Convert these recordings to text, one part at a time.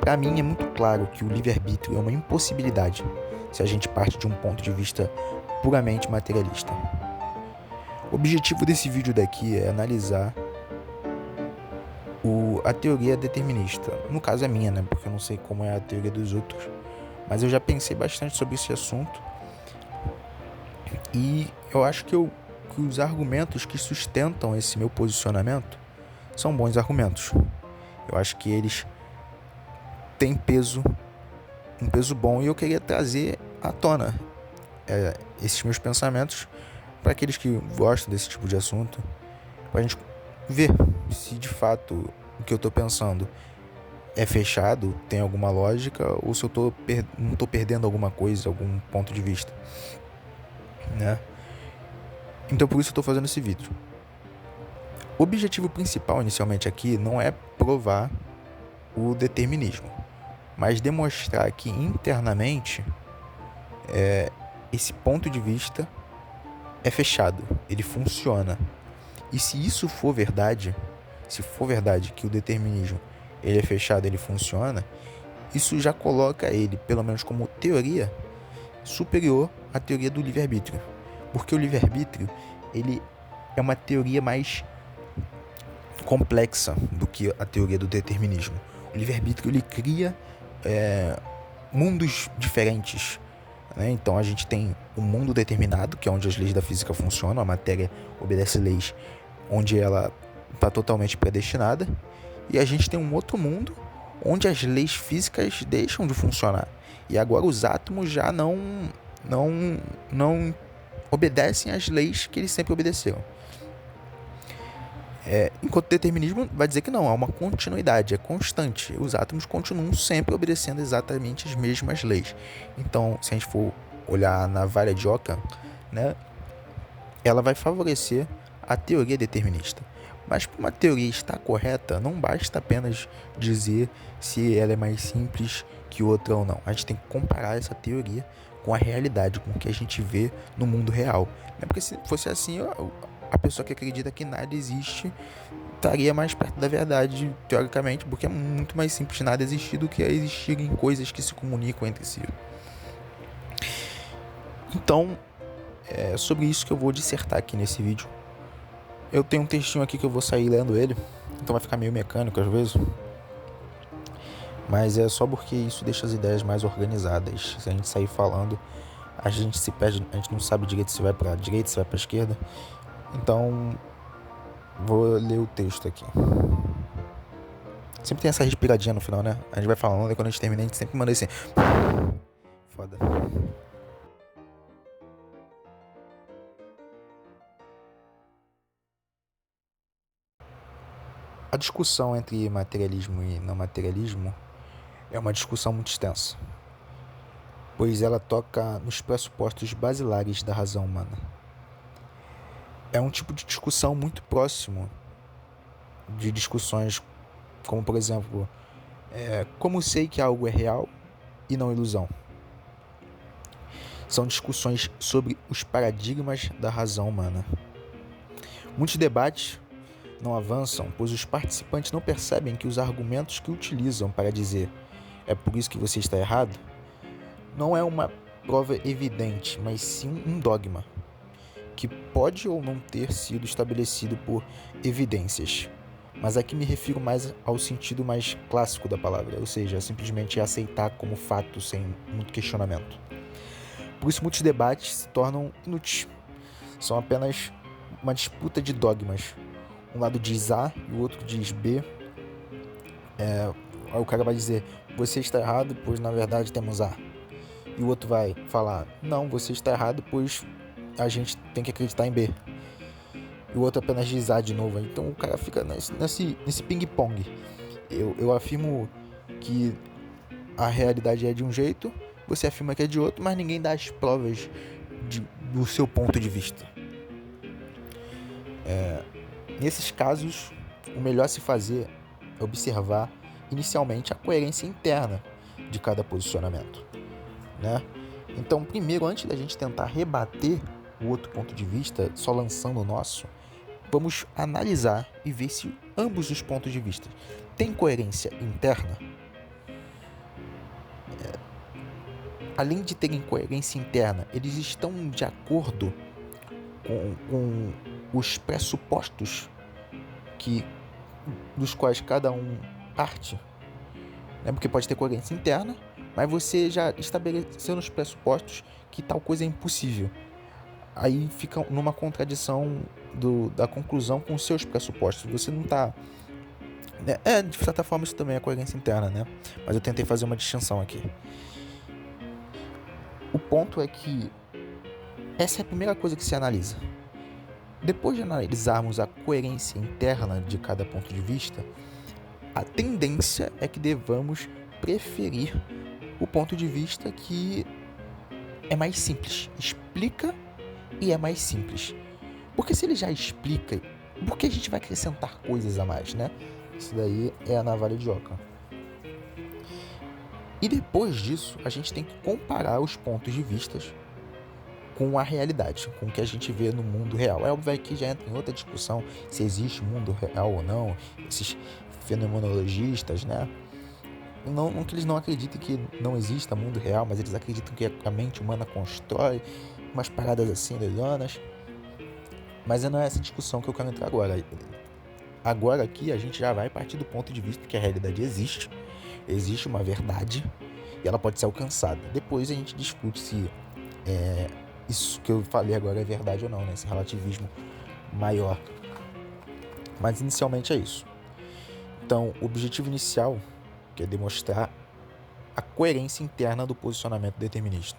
Para mim é muito claro que o livre-arbítrio é uma impossibilidade se a gente parte de um ponto de vista puramente materialista. O objetivo desse vídeo daqui é analisar a teoria determinista. No caso é minha, né? Porque eu não sei como é a teoria dos outros. Mas eu já pensei bastante sobre esse assunto. E eu acho que os argumentos que sustentam esse meu posicionamento são bons argumentos. Eu acho que eles têm um peso bom, e eu queria trazer à tona esses meus pensamentos para aqueles que gostam desse tipo de assunto, para a gente ver se de fato o que eu estou pensando é fechado, tem alguma lógica, ou se eu não estou perdendo alguma coisa, algum ponto de vista, né? Então por isso eu estou fazendo esse vídeo. O objetivo principal inicialmente aqui não é provar o determinismo, mas demonstrar que internamente esse ponto de vista é fechado, ele funciona. E se isso for verdade, se for verdade que o determinismo ele é fechado, ele funciona, isso já coloca ele, pelo menos como teoria, superior à teoria do livre-arbítrio. Porque o livre-arbítrio ele é uma teoria mais complexa do que a teoria do determinismo. O livre-arbítrio ele cria mundos diferentes, né? Então a gente tem um mundo determinado, que é onde as leis da física funcionam, a matéria obedece leis onde ela está totalmente predestinada, e a gente tem um outro mundo onde as leis físicas deixam de funcionar, e agora os átomos já não obedecem às leis que eles sempre obedeceram. Enquanto o determinismo vai dizer que não, há uma continuidade, é constante. Os átomos continuam sempre obedecendo exatamente as mesmas leis. Então, se a gente for olhar na valha de Ockham, né, ela vai favorecer a teoria determinista. Mas para uma teoria estar correta, não basta apenas dizer se ela é mais simples que outra ou não. A gente tem que comparar essa teoria com a realidade, com o que a gente vê no mundo real. Porque se fosse assim, a pessoa que acredita que nada existe estaria mais perto da verdade, teoricamente, porque é muito mais simples nada existir do que existirem coisas que se comunicam entre si. Então, é sobre isso que eu vou dissertar aqui nesse vídeo. Eu tenho um textinho aqui que eu vou sair lendo ele, então vai ficar meio mecânico às vezes, mas é só porque isso deixa as ideias mais organizadas. Se a gente sair falando, a gente se perde, a gente não sabe direito se vai para direita, se vai para esquerda. Então, vou ler o texto aqui. Sempre tem essa respiradinha no final, né? A gente vai falando, e quando a gente termina, a gente sempre manda assim. Foda. A discussão entre materialismo e não materialismo é uma discussão muito extensa, pois ela toca nos pressupostos basilares da razão humana. É um tipo de discussão muito próximo de discussões como, por exemplo, como sei que algo é real e não ilusão. São discussões sobre os paradigmas da razão humana. Muitos debates não avançam, pois os participantes não percebem que os argumentos que utilizam para dizer é por isso que você está errado não é uma prova evidente, mas sim um dogma, que pode ou não ter sido estabelecido por evidências. Mas aqui me refiro mais ao sentido mais clássico da palavra, ou seja, simplesmente aceitar como fato sem muito questionamento. Por isso muitos debates se tornam inúteis. São apenas uma disputa de dogmas. Um lado diz A e o outro diz B. Aí o cara vai dizer, você está errado, pois na verdade temos A. E o outro vai falar, não, você está errado, pois a gente tem que acreditar em B. E o outro apenas diz A de novo. Então o cara fica nesse ping-pong. Eu afirmo que a realidade é de um jeito, você afirma que é de outro, mas ninguém dá as provas do seu ponto de vista. Nesses casos, o melhor a se fazer é observar inicialmente a coerência interna de cada posicionamento, né? Então, primeiro, antes da gente tentar rebater o outro ponto de vista, só lançando o nosso, vamos analisar e ver se ambos os pontos de vista têm coerência interna. além de terem coerência interna, eles estão de acordo com os pressupostos dos quais cada um parte, né? Porque pode ter coerência interna, mas você já estabeleceu nos pressupostos que tal coisa é impossível. Aí fica numa contradição da conclusão com os seus pressupostos. Você não está... de certa forma isso também é coerência interna, né? Mas eu tentei fazer uma distinção aqui. O ponto é que essa é a primeira coisa que se analisa. Depois de analisarmos a coerência interna de cada ponto de vista, a tendência é que devamos preferir o ponto de vista que é mais simples, explica e é mais simples. Porque se ele já explica, por que a gente vai acrescentar coisas a mais, né? Isso daí é a navalha de Ockham. E depois disso, a gente tem que comparar os pontos de vista com a realidade, com o que a gente vê no mundo real. É óbvio que já entra em outra discussão se existe mundo real ou não, esses fenomenologistas, né? Não que eles não acreditem que não exista mundo real, mas eles acreditam que a mente humana constrói umas paradas assim, doidonas. Mas não é essa discussão que eu quero entrar agora. Agora aqui a gente já vai partir do ponto de vista que a realidade existe uma verdade e ela pode ser alcançada. Depois a gente discute se isso que eu falei agora é verdade ou não, né? Esse relativismo maior. Mas inicialmente é isso. Então, o objetivo inicial que é demonstrar a coerência interna do posicionamento determinista.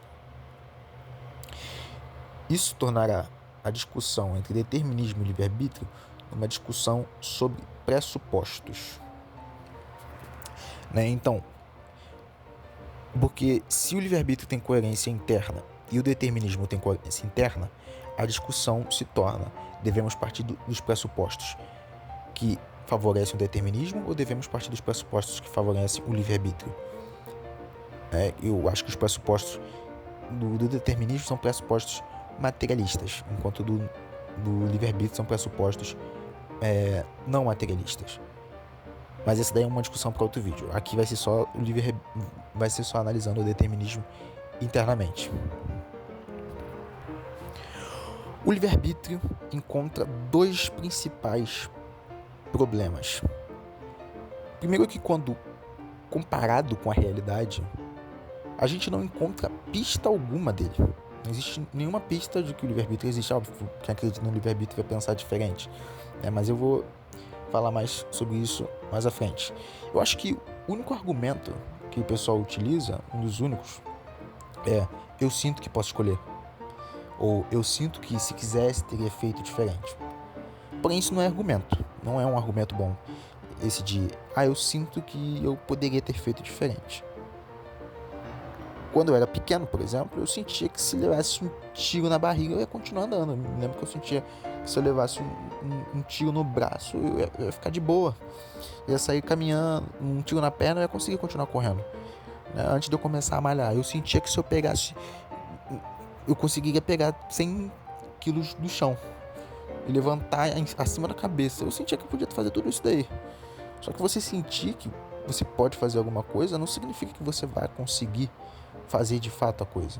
Isso tornará a discussão entre determinismo e livre-arbítrio uma discussão sobre pressupostos. Né? Então, porque se o livre-arbítrio tem coerência interna e o determinismo tem coerência interna, a discussão se torna: devemos partir dos pressupostos que favorecem o determinismo ou devemos partir dos pressupostos que favorecem o livre-arbítrio? Eu acho que os pressupostos do determinismo são pressupostos materialistas, enquanto do livre-arbítrio são pressupostos não materialistas. Mas essa daí é uma discussão para outro vídeo. Aqui vai ser só analisando o determinismo internamente. O livre-arbítrio encontra dois principais problemas. Primeiro é que quando comparado com a realidade, a gente não encontra pista alguma dele. Não existe nenhuma pista de que o livre-arbítrio existe. Óbvio, quem acredita no livre-arbítrio vai pensar diferente. Mas eu vou falar mais sobre isso mais à frente. Eu acho que o único argumento que o pessoal utiliza, um dos únicos, é: eu sinto que posso escolher. Ou eu sinto que se quisesse teria feito diferente. Porém, isso não é argumento. Não é um argumento bom. Esse de: eu sinto que eu poderia ter feito diferente. Quando eu era pequeno, por exemplo, eu sentia que se levasse um tiro na barriga eu ia continuar andando. Eu me lembro que eu sentia que se eu levasse um tiro no braço eu ia ficar de boa. Eu ia sair caminhando, um tiro na perna eu ia conseguir continuar correndo. Antes de eu começar a malhar, eu sentia que se eu pegasse, eu conseguiria pegar 100 quilos do chão e levantar acima da cabeça. Eu sentia que eu podia fazer tudo isso daí. Só que você sentir que você pode fazer alguma coisa não significa que você vai conseguir fazer de fato a coisa.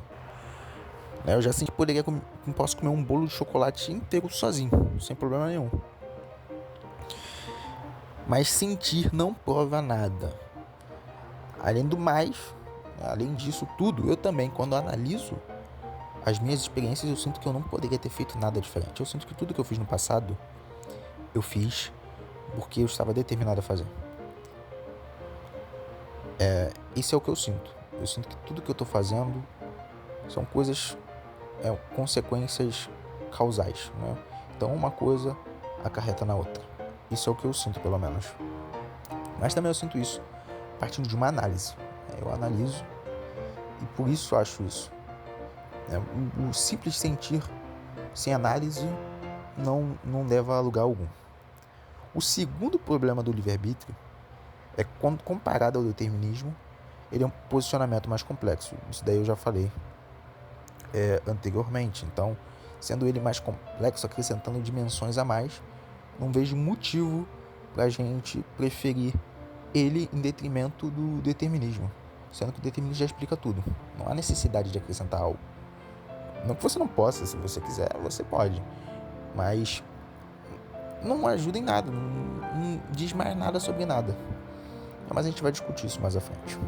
Eu já senti que posso comer um bolo de chocolate inteiro sozinho, sem problema nenhum. Mas sentir não prova nada. Além do mais, além disso tudo, eu também, quando analiso as minhas experiências, eu sinto que eu não poderia ter feito nada diferente. Eu sinto que tudo que eu fiz no passado, eu fiz porque eu estava determinado a fazer. Isso é o que eu sinto. Eu sinto que tudo que eu estou fazendo são coisas, consequências causais, né? Então uma coisa acarreta na outra. Isso é o que eu sinto, pelo menos. Mas também eu sinto isso partindo de uma análise. Eu analiso e por isso acho isso. O simples sentir sem análise não leva a lugar algum. O segundo problema do livre-arbítrio é que, quando comparado ao determinismo, ele é um posicionamento mais complexo. Isso daí eu já falei anteriormente. Então, sendo ele mais complexo, acrescentando dimensões a mais, não vejo motivo para a gente preferir ele em detrimento do determinismo. sendo que o determinismo já explica tudo. Não há necessidade de acrescentar algo. Não que você não possa, se você quiser, você pode. Mas não ajuda em nada, não diz mais nada sobre nada. Mas a gente vai discutir isso mais à frente.